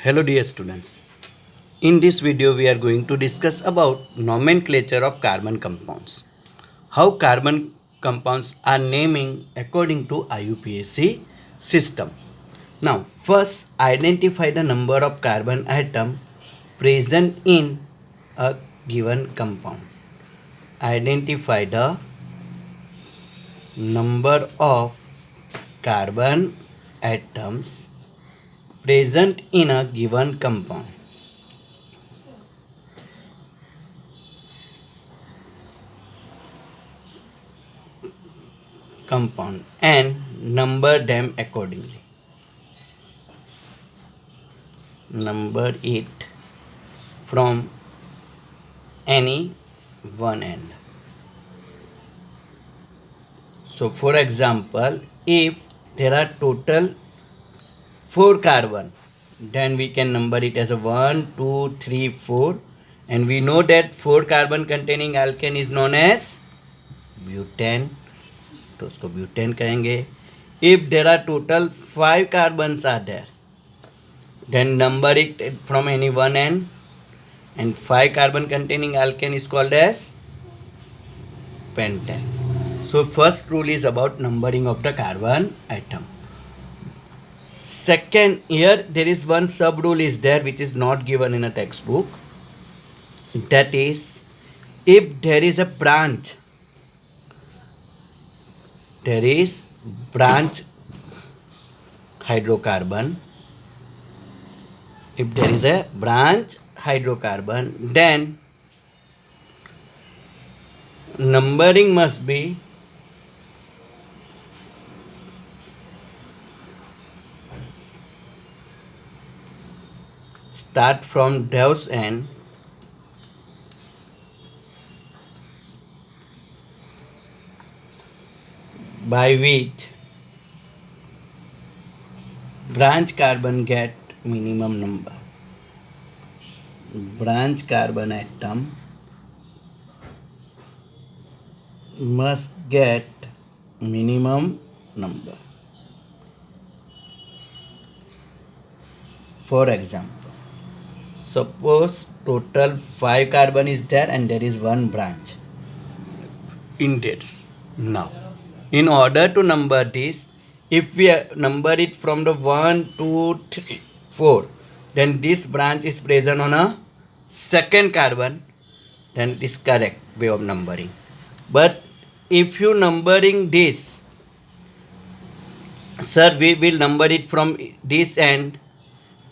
Hello dear students. In this video we are going to discuss about nomenclature of carbon compounds. How carbon compounds are naming according to IUPAC system. Now first identify the number of carbon atom present in a given compound. Identify the number of carbon atoms present in a given compound and number them accordingly. Number it from any one end. So for example, if there are total 4 carbon, then we can number it as a 1, 2, 3, 4, and we know that 4 carbon containing alkane is known as butane, तो उसको butane कहेंगे. If there are total 5 carbons are there, then number it from any one end, and 5 carbon containing alkane is called as pentane. So first rule is about numbering of the carbon atom. Second, here there is one sub rule is there which is not given in a textbook. That is, if there is a branch, there is branch hydrocarbon. If there is a branch hydrocarbon, then numbering must be start from those end by which branch carbon get minimum number. Branch carbon atom must get minimum number. For example, suppose total 5 carbon is there and there is one branch in this. Now, in order to number this, if we number it from the 1, 2, 3, 4, then this branch is present on a second carbon, then it is correct way of numbering. But if you numbering this, sir, we will number it from this end,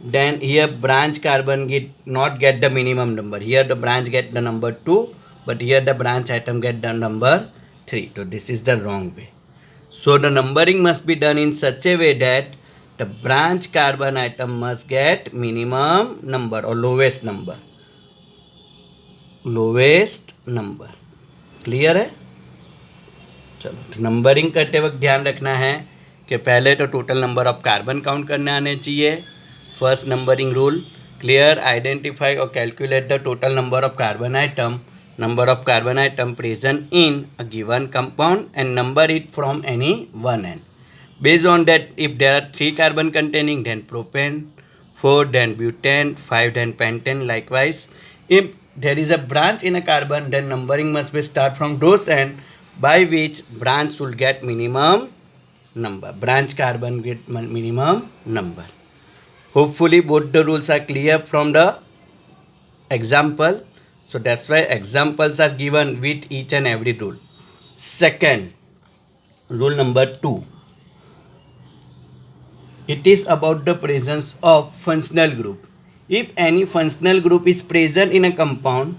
then here branch carbon not get the minimum number. Here the branch get the number 2, but here the branch atom get the number 3. So this is the wrong way. So the numbering must be done in such a way that the branch carbon atom must get minimum number or lowest number. Lowest number. Clear है? चलो, numbering करते वक्त ध्यान रखना है कि पहले तो total number of carbon count करने आने चाहिए. First numbering rule, clear, identify और calculate the total number of carbon item, number of carbon atom present in a given compound, and number it from any one end. Based on that, if there are 3 carbon containing, then propane, 4 then butane, 5 then pentane. Likewise, if there is a branch in a carbon, then numbering must be start from those end by which branch should get minimum number. Branch carbon get minimum number. Hopefully both the rules are clear from the example. So that's why examples are given with each and every rule. Second, rule number 2. It is about the presence of functional group. If any functional group is present in a compound,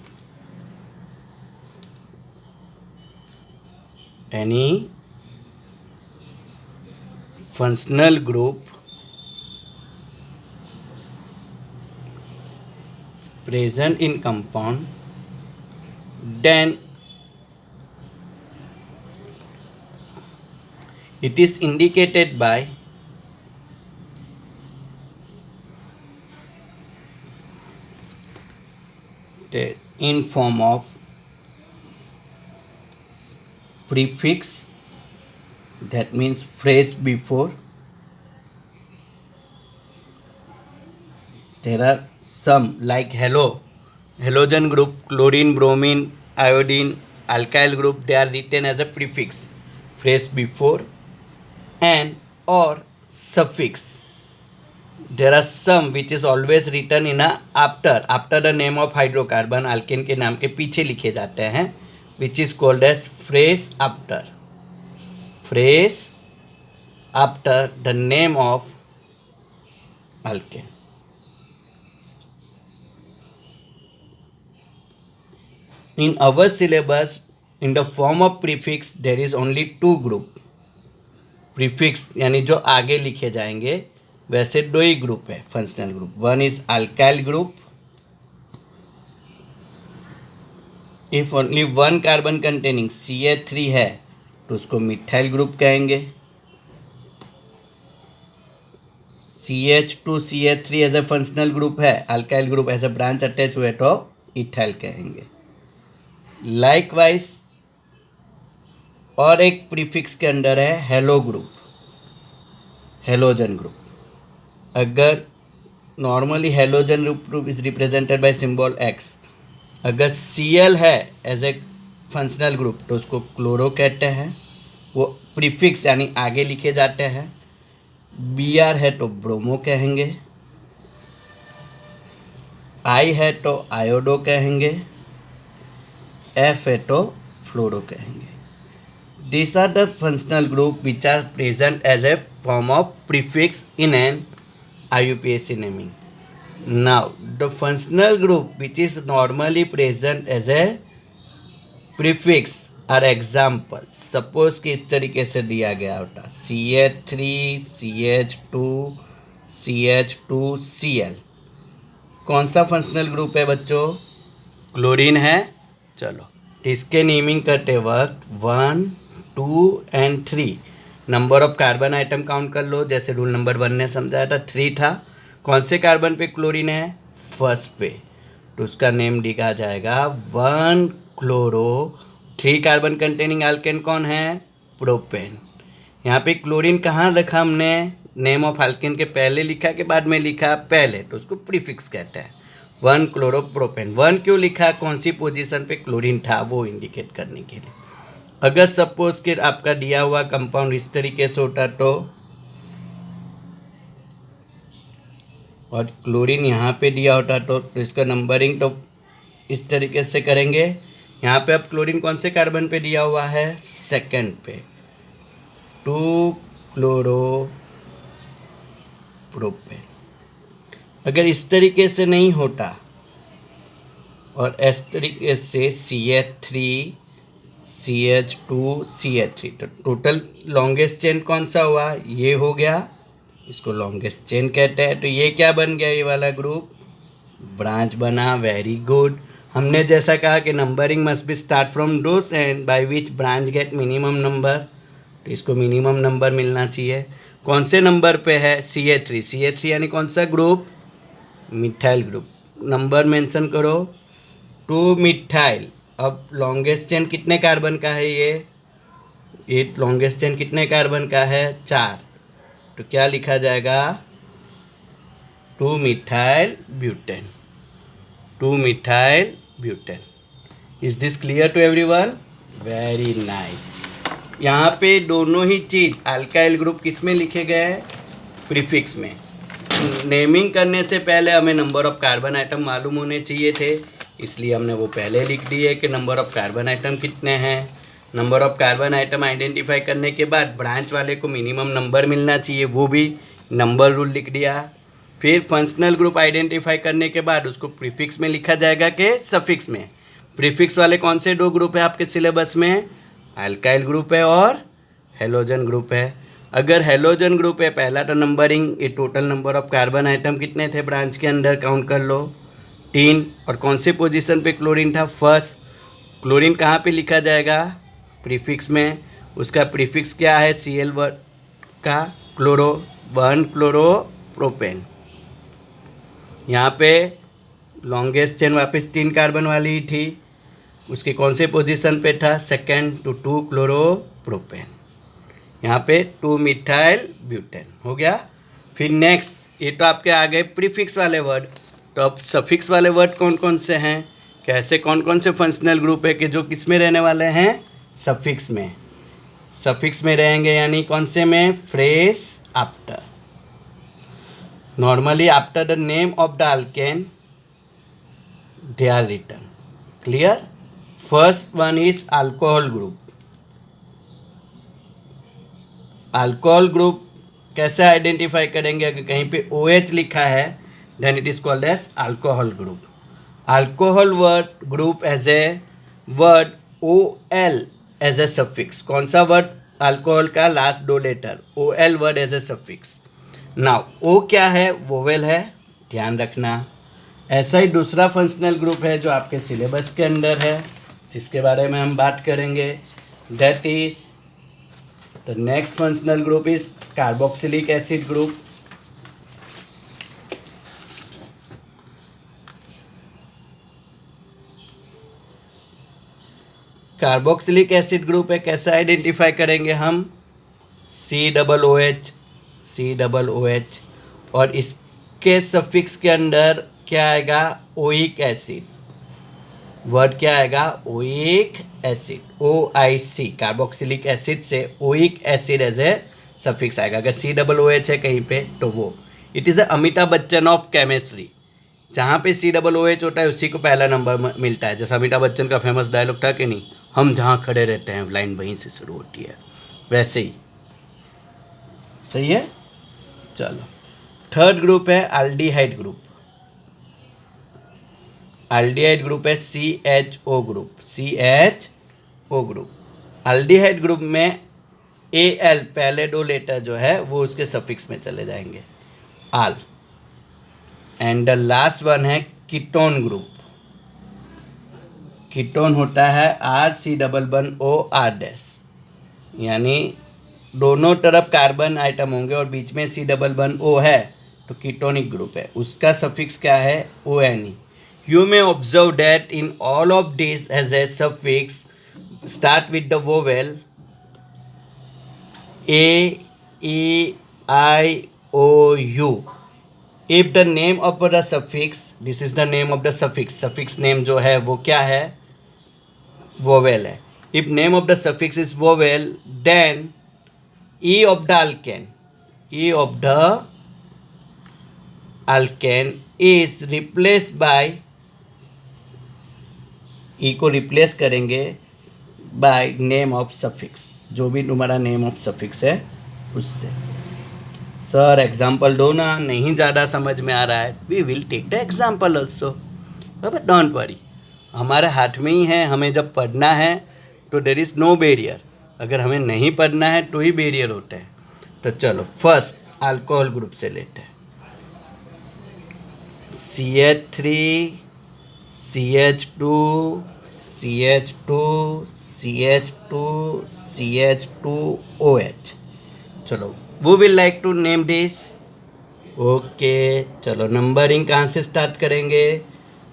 any functional group present in compound, then it is indicated by in form of prefix, that means phrase before, there are some like halogen group, chlorine, bromine, iodine, alkyl group, they are written as a prefix, phrase before and or suffix. There are some which is always written in a after the name of hydrocarbon, alkane के नाम के पीछे लिखे जाते हैं, which is called as phrase after the name of alkane. In our syllabus, in the form of prefix, there is only 2 group. Prefix यानी जो आगे लिखे जाएंगे वैसे 2 ही ग्रुप है functional group. One is alkyl group. If only 1 carbon containing CH3 है तो उसको मिथाइल ग्रुप कहेंगे. CH2 CH3 as a functional group है, alkyl group as a branch attach हुए तो इथाइल कहेंगे. लाइकवाइज और एक प्रीफिक्स के अंडर है हेलो ग्रुप, हेलोजन ग्रुप. अगर normally halogen group is represented by symbol X. अगर Cl है एज ए फंक्शनल ग्रुप तो उसको क्लोरो कहते हैं, वो प्रीफिक्स यानी आगे लिखे जाते हैं. Br है तो ब्रोमो कहेंगे. I है तो आयोडो कहेंगे. F है तो फ्लोरो कहेंगे. These are the functional group which are present as a form of prefix in an IUPAC naming. Now, the functional group which is normally present as a prefix are example. Suppose कि इस तरीके से दिया गया होता CH3 CH2 CH2 Cl. कौन सा functional group है बच्चों? क्लोरीन है. चलो इसके नेमिंग करते वक्त 1 2 and 3 number of carbon item count कर लो. जैसे रूल नंबर 1 ने समझाया था 3 था. कौन से कार्बन पे क्लोरीन है? फर्स्ट पे, तो उसका नेम लिखा जाएगा 1 क्लोरो. 3 कार्बन कंटेनिंग अल्केन कौन है? प्रोपेन. यहाँ पे क्लोरीन कहाँ रखा हमने? नेम ऑफ अल्केन के पहले लिखा के बाद में लिखा? पहले, तो उसको प्रीफिक्स कहते हैं. 1 क्लोरोप्रोपेन. 1 क्यों लिखा? कौन सी पोजीशन पे क्लोरीन था वो इंडिकेट करने के लिए. अगर सपोज कि आपका दिया हुआ कंपाउंड इस तरीके से होता तो, और क्लोरीन यहाँ पे दिया होता तो इसका नंबरिंग तो इस तरीके से करेंगे. यहाँ पे अब क्लोरीन कौन से कार्बन पे दिया हुआ है? सेकंड पे. 2 क्लोरोप्रोपेन. अगर इस तरीके से नहीं होता और इस तरीके से CH3 CH2 CH3, तो टोटल लॉन्गेस्ट चेन कौन सा हुआ? ये हो गया, इसको लॉन्गेस्ट चेन कहते हैं. तो ये क्या बन गया? ये वाला ग्रुप ब्रांच बना. Very good. हमने जैसा कहा कि numbering must be start from those end by which branch get minimum number, तो इसको मिनिमम नंबर मिलना चाहिए. कौन से नंबर पे है? CH3. CH3 यानी कौन सा group? Methyl group. Number mention करो. 2 मिथाइल. अब लॉन्गेस्ट चेन कितने कार्बन का है? ये लॉन्गेस्ट चेन कितने कार्बन का है? 4. तो क्या लिखा जाएगा? 2 methyl butane. 2 methyl butane. Is this clear to everyone? Very nice. यहाँ पे दोनों ही चीज़ अल्काइल ग्रुप किस में लिखे गए हैं? प्रीफिक्स में. नेमिंग करने से पहले हमें नंबर ऑफ कार्बन आइटम मालूम होने चाहिए थे, इसलिए हमने वो पहले लिख दिए कि नंबर ऑफ कार्बन आइटम कितने हैं. Number of carbon item identify करने के बाद ब्रांच वाले को मिनिमम नंबर मिलना चाहिए, वो भी नंबर रूल लिख दिया. फिर फंक्शनल ग्रुप आइडेंटिफाई करने के बाद उसको प्रीफिक्स में लिखा जाएगा कि सफिक्स में. प्रीफिक्स वाले कौन से 2 ग्रुप है आपके सिलेबस में? अल्काइल ग्रुप है और हेलोजन ग्रुप है. अगर हेलोजन ग्रुप है पहला तो नंबरिंग, ये total number of carbon item कितने थे ब्रांच के अंदर काउंट कर लो, 3. और कौन से पोजीशन पे क्लोरीन था? फर्स्ट. क्लोरीन कहाँ पे लिखा जाएगा? प्रीफिक्स में. उसका प्रीफिक्स क्या है? Cl वर्ड का क्लोरो. 1 क्लोरोप्रोपेन. यहाँ पे लॉन्गेस्ट चेन वापस 3 कार्बन वाली ही थी, उसके कौन से पोजीशन पे था? सेकेंड. तो 2 क्लोरोप्रोपेन. यहाँ पे 2 मिथाइल ब्यूटेन हो गया. फिर नेक्स्ट ये तो आपके आ गए प्रीफिक्स वाले वर्ड। तो अब सफिक्स वाले वर्ड कौन कौन से हैं, कैसे कौन कौन से फंक्शनल ग्रुप है कि जो किस में रहने वाले हैं, सफिक्स में। सफिक्स में रहेंगे यानी कौन से में, phrase after. Normally after the name of the alkane they are written. Clear? First one is alcohol group. Alcohol group कैसे आइडेंटिफाई करेंगे, अगर कहीं पे OH लिखा है then it is called as alcohol group. Alcohol word group as a word OL as a suffix. कौन सा word, alcohol का last 2 letter OL word as a suffix. Now O क्या है, वोवेल है, ध्यान रखना। ऐसा ही दूसरा फंक्शनल ग्रुप है जो आपके सिलेबस के अंदर है, जिसके बारे में हम बात करेंगे। That is the next functional group is carboxylic acid group. Carboxylic acid group है, कैसे आइडेंटिफाई करेंगे हम, COOH और इसके सफिक्स के अंदर क्या आएगा, ओइक एसिड। वर्ड क्या आएगा, oic acid, OIC। Carboxylic acid से oic acid as a suffix आएगा। अगर COOH है कहीं पे तो वो, it is a Amitabh Bachchan of chemistry. जहाँ पे COOH होता है उसी को पहला नंबर मिलता है। जैसा अमिताभ बच्चन का फेमस डायलॉग था कि नहीं, हम जहाँ खड़े रहते हैं लाइन वहीं से शुरू होती है, वैसे ही। सही है। चलो थर्ड ग्रुप है एल्डिहाइड ग्रुप। एल्डिहाइड ग्रुप है CHO group, CHO group. Aldehyde group में AL पहले 2 लेटर जो है वो उसके सफिक्स में चले जाएंगे, आल। एंड द लास्ट वन है कीटोन ग्रुप। कीटोन होता है RC11OR-, यानी दोनों तरफ कार्बन आइटम होंगे और बीच में C11O है तो कीटोनिक ग्रुप है। उसका सफिक्स क्या है, ONE। You may observe that in all of these as a suffix start with the vowel A, E, I, O, U. If the name of the suffix, this is the name of the suffix, suffix name जो है वो क्या है, vowel है। If name of the suffix is vowel, then E of the alkane, E of the alkane is replaced by, ई को replace करेंगे by name of suffix, जो भी तुम्हारा नेम ऑफ सफिक्स है उससे। सर एग्जाम्पल दो ना, नहीं ज़्यादा समझ में आ रहा है, we will take the example also, but don't worry, हमारे हाथ में ही है। हमें जब पढ़ना है तो देर इज़ नो बैरियर, अगर हमें नहीं पढ़ना है तो ही बैरियर होता है। तो चलो फर्स्ट अल्कोहल ग्रुप से लेते हैं। CH3 CH2 CH2 CH2 CH2OH। चलो वो will like to name this. Okay चलो नंबरिंग कहाँ से स्टार्ट करेंगे,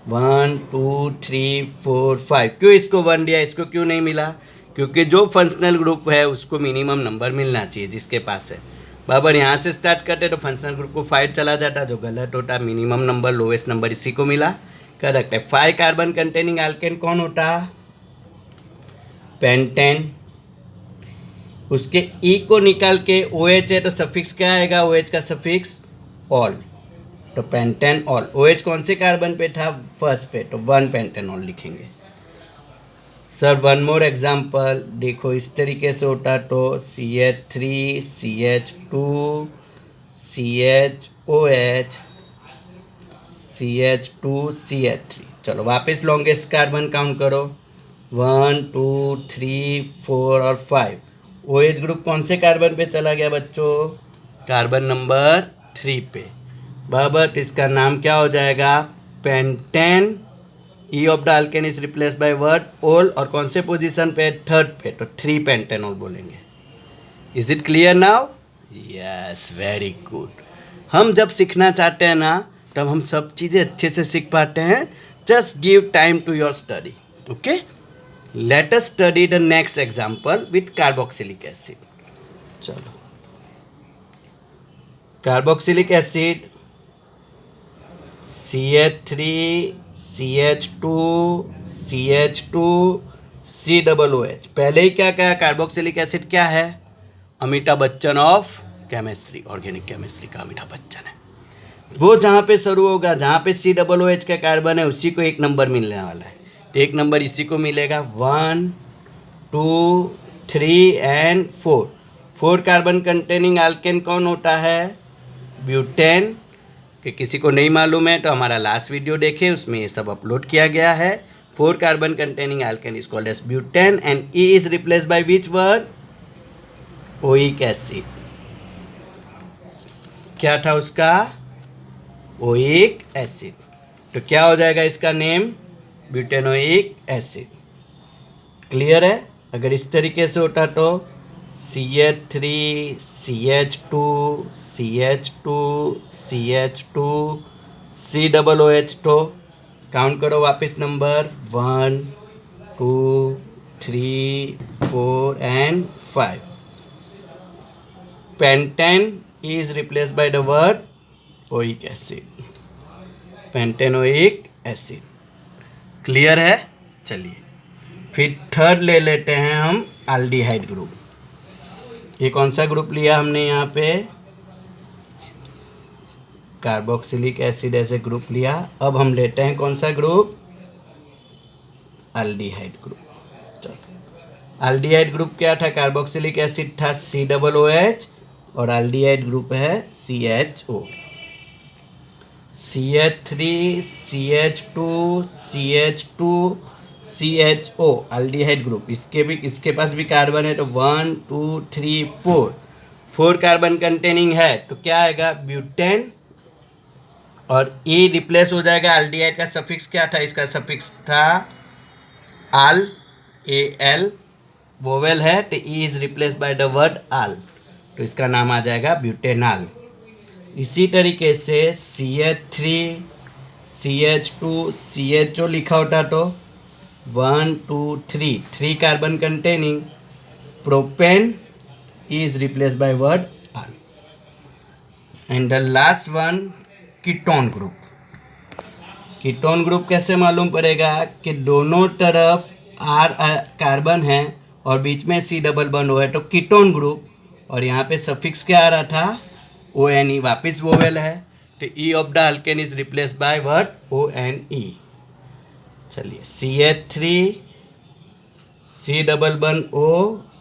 1 2 3 4 5। क्यों इसको 1 दिया, इसको क्यों नहीं मिला, क्योंकि जो फंक्शनल ग्रुप है उसको मिनिमम नंबर मिलना चाहिए जिसके पास है। बराबर, यहाँ से स्टार्ट करते तो फंक्शनल ग्रुप को 5 चला जाता, जो गलत होता, मिनिमम नंबर लोवेस्ट नंबर इसी को मिला, करेक्ट है। 5 कार्बन कंटेनिंग एल्केन कौन होता, पेंटेन। उसके ई को निकाल के OH है तो सफिक्स क्या आएगा, OH का सफिक्स ऑल, तो पेंटेन ऑल। OH कौन से कार्बन पे था, फर्स्ट पे, तो 1 पेंटेन ऑल लिखेंगे। सर 1 मोर एग्जाम्पल देखो, इस तरीके से होता तो CH3 CH2 CHOH CH2 CH3। चलो वापस लॉन्गेस्ट कार्बन काउंट करो, 1 2 3 4 और 5। OH ग्रुप कौन से कार्बन पे चला गया बच्चों, कार्बन नंबर 3 पे। बराबर, इसका नाम क्या हो जाएगा, pentane. E of the alkane is replace by word ओल, और कौन से पोजीशन पे, 3rd पे, तो 3 पेंटेनॉल बोलेंगे। Is it clear now, yes very good. हम जब सीखना चाहते हैं ना तब हम सब चीज़ें अच्छे से सीख पाते हैं। Just give time to your study, okay. Let us study the next example with carboxylic acid. चलो carboxylic acid CH3 CH2 CH2 COOH। पहले ही क्या कहा, कार्बोक्सिलिक एसिड क्या है? Amitabh Bachchan of chemistry, organic chemistry का अमिताभ बच्चन है। वो जहाँ पे शुरू होगा, जहाँ पे COOH का कार्बन है, उसी को 1 नंबर मिलने वाला है। तो 1 नंबर इसी को मिलेगा। 1 2 3 एंड 4। 4 कार्बन कंटेनिंग अल्केन कौन होता है? ब्यूटेन। कि किसी को नहीं मालूम है तो हमारा लास्ट वीडियो देखे, उसमें ये सब अपलोड किया गया है। 4 carbon containing alkane is called as butane and E is replace by which word? Oic acid. क्या था उसका? Oic acid. तो क्या हो जाएगा इसका नेम? Butanoic acid. क्लियर है? अगर इस तरीके से होता तो CH3 CH2 CH2 CH2 COOH। तो काउंट करो वापस number 1 2 3 4 and 5। Pentane is replaced by the word oic acid, pentanoic acid. Clear है? चलिए फिर थर्ड ले लेते हैं हम एल्डिहाइड ग्रुप। ये कौन सा ग्रुप लिया हमने यहाँ पे? कार्बोक्सिलिक एसिड ऐसे ग्रुप लिया। अब हम लेते हैं कौन सा ग्रुप? Aldehyde group. चलो, एल्डिहाइड ग्रुप क्या था? कार्बोक्सिलिक एसिड था COOH और एल्डिहाइड ग्रुप है CHO। CH3 CH2 CH2 CHO aldehyde group. इसके पास भी कार्बन है, तो 1 2 3 4 4 कार्बन कंटेनिंग है। तो क्या आएगा? ब्यूटेन। और E रिप्लेस हो जाएगा। एल्डिहाइड का सफिक्स क्या था? इसका सफिक्स था आल, AL वोवेल है, तो E is replace by the word al, तो इसका नाम आ जाएगा ब्यूटेनाल। इसी तरीके से CH3 CH2 CHO लिखा होता तो 1 2 3 3 carbon containing propane is replace by word all. And the last one ketone group. Ketone group कैसे मालूम पड़ेगा? कि दोनों तरफ R कार्बन है और बीच में C डबल बॉन्ड है, तो कीटोन ग्रुप। और यहाँ पे सफिक्स क्या आ रहा था? ONE, वापिस वोवेल है, तो E of the alkane is replace by word ONE। चलिए CH3 C double bond O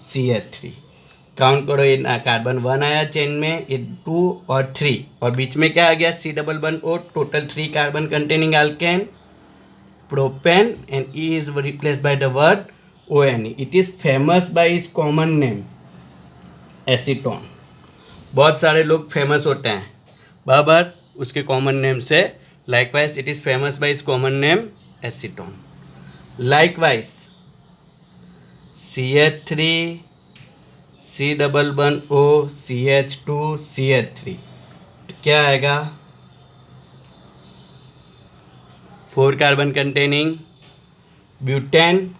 CH3। Count करो, ये कार्बन 1 आया चेन में, ये 2 और 3, और बीच में क्या आ गया? C double bond O। Total 3 carbon containing alkane propane and E is replace by the word ONE। It is famous bye is common name acetone. बहुत सारे लोग फेमस होते हैं बराबर उसके कॉमन नेम से। Likewise it is famous bye is common name acetone. Likewise CH3 C double bond O CH2 CH3, क्या आएगा? 4 कार्बन कंटेनिंग ब्यूटेन।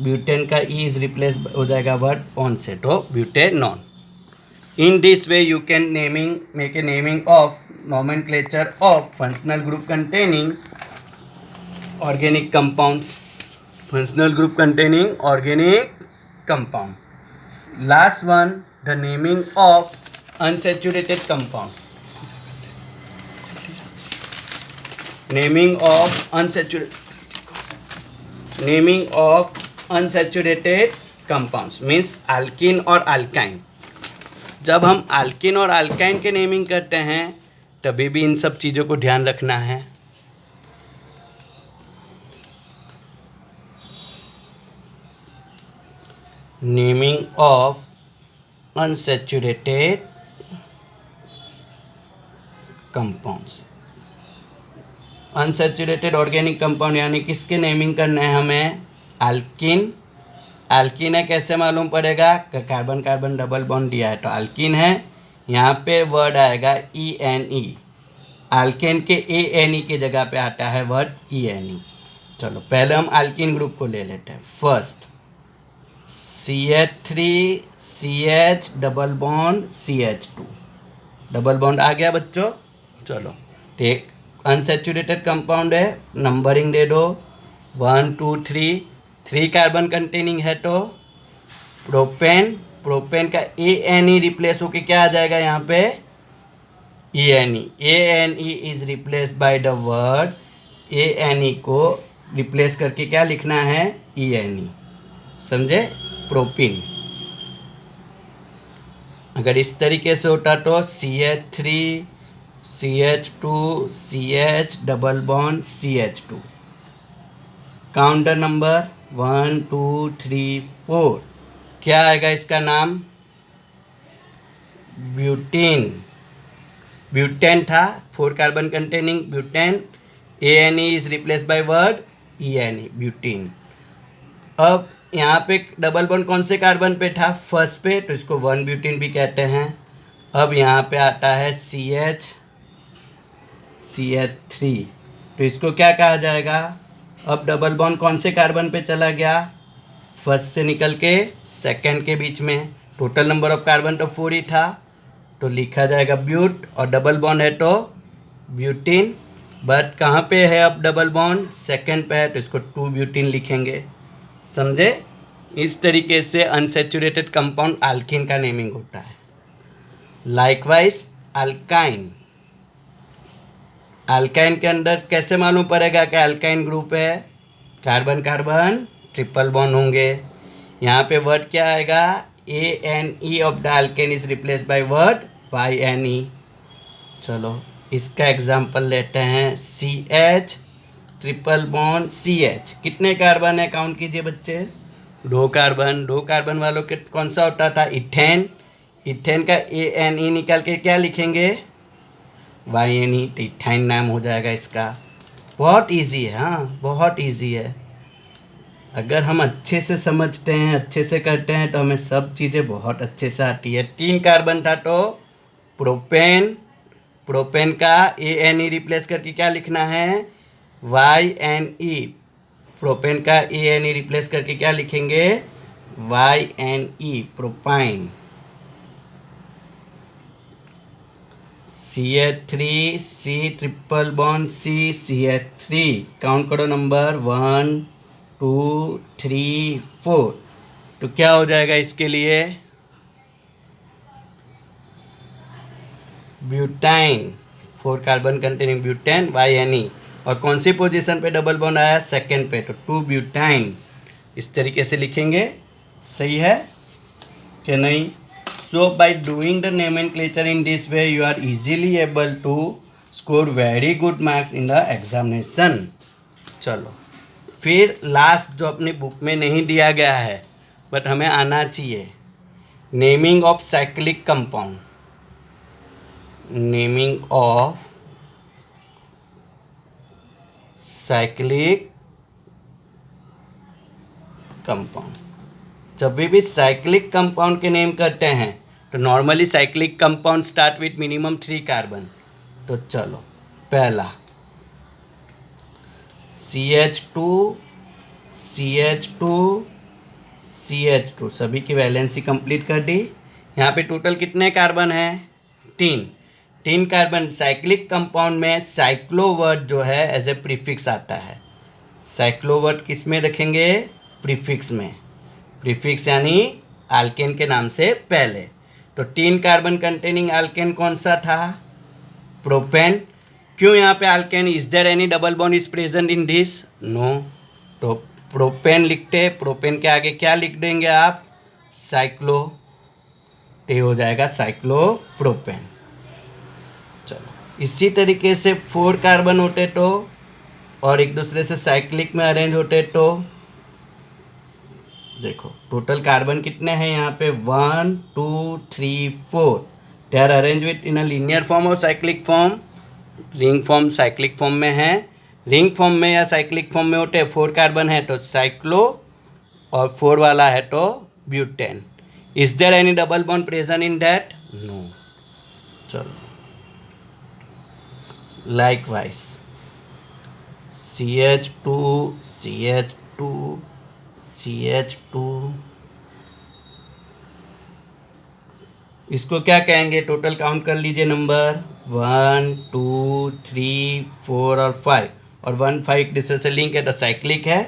ब्यूटेन का E इज रिप्लेस हो जाएगा वर्ड ऑन से, तो butanone. In this way you can make a naming of nomenclature of functional group containing organic compounds. Functional group containing organic compound. Last one the naming of unsaturated compound. Naming of unsaturated compounds means alkene और alkyne. जब हम alkene और alkyne के naming करते हैं तभी भी इन सब चीज़ों को ध्यान रखना है। Naming of unsaturated compounds. Unsaturated organic compound यानी किसके नेमिंग करना है हमें? अल्किन। अल्किन है, कैसे मालूम पड़ेगा? कार्बन कार्बन डबल बॉन्ड दिया है तो अल्किन है। यहाँ पे वर्ड आएगा ENE। अल्केन के ANE की जगह पे आता है वर्ड ENE। चलो पहले हम अल्किन ग्रुप को ले लेते हैं। First CH3 CH double bond CH2 double bond आ गया बच्चों। चलो टेक अनसेचुरेटेड कंपाउंड है, नंबरिंग दे दो 1 2 3, 3 कार्बन कंटेनिंग है तो प्रोपेन, प्रोपेन का ANE रिप्लेस होके क्या आ जाएगा यहाँ पे ENE, ANE is replace by the word ANE को रिप्लेस करके क्या लिखना है ENE, समझे, प्रोपिन। अगर इस तरीके से होता तो CH3 CH2 CH double bond CH2, counter number 1 2 3 4, क्या आएगा इसका नाम ब्यूटेन, ब्यूटेन था 4 carbon containing butane, ANE is replace by word ENE, butane. अब यहाँ पे डबल बॉन्ड कौन से कार्बन पे था फर्स्ट पे, तो इसको 1 ब्यूटेन भी कहते हैं। अब यहाँ पे आता है CH3, तो इसको क्या कहा जाएगा, अब डबल बॉन्ड कौन से कार्बन पे चला गया, फर्स्ट से निकल के सेकंड के बीच में, टोटल नंबर ऑफ कार्बन तो 4 ही था, तो लिखा जाएगा ब्यूट, और डबल बॉन्ड है तो ब्यूटीन, बट कहाँ पे है अब डबल बॉन्ड सेकंड पे है, तो इसको 2 ब्यूटीन लिखेंगे, समझे। इस तरीके से अनसेचुरेटेड कंपाउंड अल्कीन का नेमिंग होता है। लाइकवाइज अल्काइन, अल्काइन के अंदर कैसे मालूम पड़ेगा कि अल्काइन ग्रुप है, कार्बन कार्बन ट्रिपल बॉन्ड होंगे। यहाँ पे वर्ड क्या आएगा ANE of the alkane is replace by word YNE। चलो इसका एग्जांपल लेते हैं, CH ट्रिपल बॉन्ड CH, कितने कार्बन है काउंट कीजिए बच्चे, 2 कार्बन, 2 कार्बन वालों के कौन सा होता था इथेन, इथेन का ANE निकाल के क्या लिखेंगे YNE, तो इथाइन नाम हो जाएगा इसका। बहुत इजी है, हाँ बहुत इजी है, अगर हम अच्छे से समझते हैं अच्छे से करते हैं तो हमें सब चीज़ें बहुत अच्छे से आती है। 3 कार्बन था तो प्रोपेन, प्रोपेन का ANE रिप्लेस करके क्या लिखना है YNE, प्रोपेन का ANE रिप्लेस करके क्या लिखेंगे YNE, propyne. CH3 C triple bond C CH3, count करो नंबर 1 2 3 4, तो क्या हो जाएगा इसके लिए butyne, 4 carbon containing butane YNE, और कौन सी पोजीशन पे डबल बॉन्ड आया सेकंड पे, तो 2 ब्यूटाइन, इस तरीके से लिखेंगे, सही है कि नहीं। So by doing the nomenclature in this way you are easily able to score very good marks in the examination. चलो फिर लास्ट जो अपनी बुक में नहीं दिया गया है बट हमें आना चाहिए, naming of cyclic compound, naming of cyclic compound. जब भी साइक्लिक कंपाउंड के नेम करते हैं तो normally cyclic compound start with minimum 3 carbon, तो चलो पहला CH2 CH2 CH2, सभी की वैलेंसी कंप्लीट कर दी। यहाँ पे टोटल कितने कार्बन हैं 3 कार्बन। साइक्लिक कंपाउंड में साइक्लो वर्ड जो है एज ए प्रीफिक्स आता है, साइक्लो वर्ड किस में रखेंगे प्रीफिक्स में, प्रीफिक्स यानी अल्केन के नाम से पहले। तो 3 कार्बन कंटेनिंग अल्केन कौन सा था प्रोपेन, क्यों यहाँ पे alkane, is there any double bond is present in this, no, तो प्रोपेन लिखते, प्रोपेन के आगे क्या लिख देंगे आप साइक्लो, ते हो जाएगा साइक्लो प्रोपेन। चलो इसी तरीके से 4 कार्बन होते तो और एक दूसरे से साइक्लिक में अरेंज होते तो देखो टोटल कार्बन कितने हैं यहाँ पे 1 2 3 4, they are arrange within a linear form और cyclic form, ring form cyclic form में है, रिंग फॉर्म में या साइक्लिक फॉर्म में होते हैं 4 कार्बन है तो साइक्लो और 4 वाला है तो butane. Is there any double bond present in that, no. चलो लाइकवाइज CH2 CH2 CH2, इसको क्या कहेंगे टोटल काउंट कर लीजिए नंबर 1 2 3 4 और 5, और 1 5 एक दूसरे से लिंक है तो साइक्लिक है.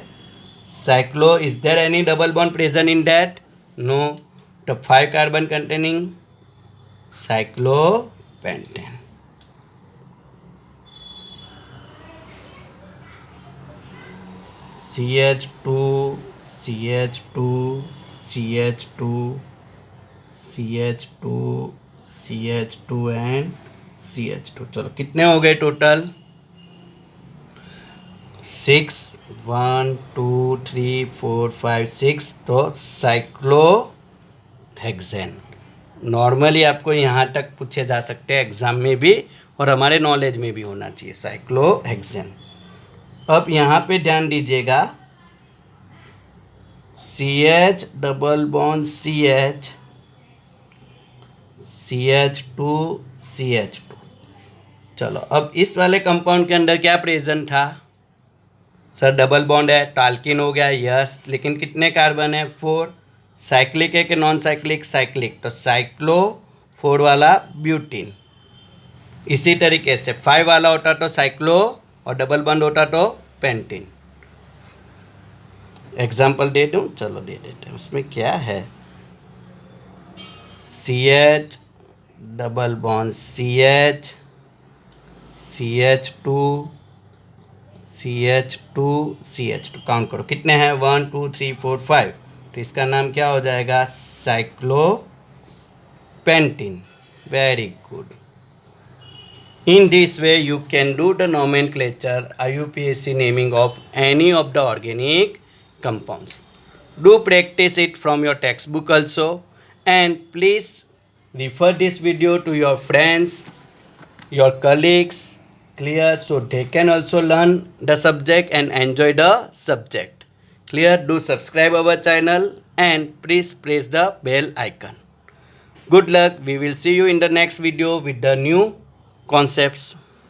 Cyclo, is there any double bond present in that? No. तो 5 carbon containing cyclopentane. CH2 CH2 CH2 CH2 CH2 and CH2. चलो कितने हो गए टोटल? 6. 1 2 3 4 5 6. तो साइक्लोहेक्सेन. नॉर्मली आपको यहाँ तक पूछे जा सकते हैं एग्जाम में भी, और हमारे नॉलेज में भी होना चाहिए साइक्लोहेक्सेन. अब यहाँ पे ध्यान दीजिएगा, CH double bond CH CH2 CH2. चलो अब इस वाले कंपाउंड के अंदर क्या प्रेजेंट था? सर डबल बॉन्ड है तो अल्किन हो गया, यस. लेकिन कितने कार्बन है? 4. साइक्लिक है कि नॉन साइक्लिक? साइक्लिक. तो साइक्लो 4 वाला ब्यूटीन. इसी तरीके से 5 वाला होता तो साइक्लो, और डबल बॉन्ड होता तो पेंटीन. एग्जाम्पल दे दूं? चलो दे देते हैं. उसमें क्या है? CH double bond CH CH2 CH2 CH2. Count करो कितने हैं? 1 2 3 4 5. तो इसका नाम क्या हो जाएगा? साइक्लोपेंटीन. Very good. In this way, you can do the nomenclature IUPAC naming of any of the organic compounds. Do practice it from your textbook also, and please refer this video to your friends, your colleagues, clear, so they can also learn the subject and enjoy the subject. Clear? Do subscribe our channel and please press the bell icon. Good luck. We will see you in the next video with the new concepts.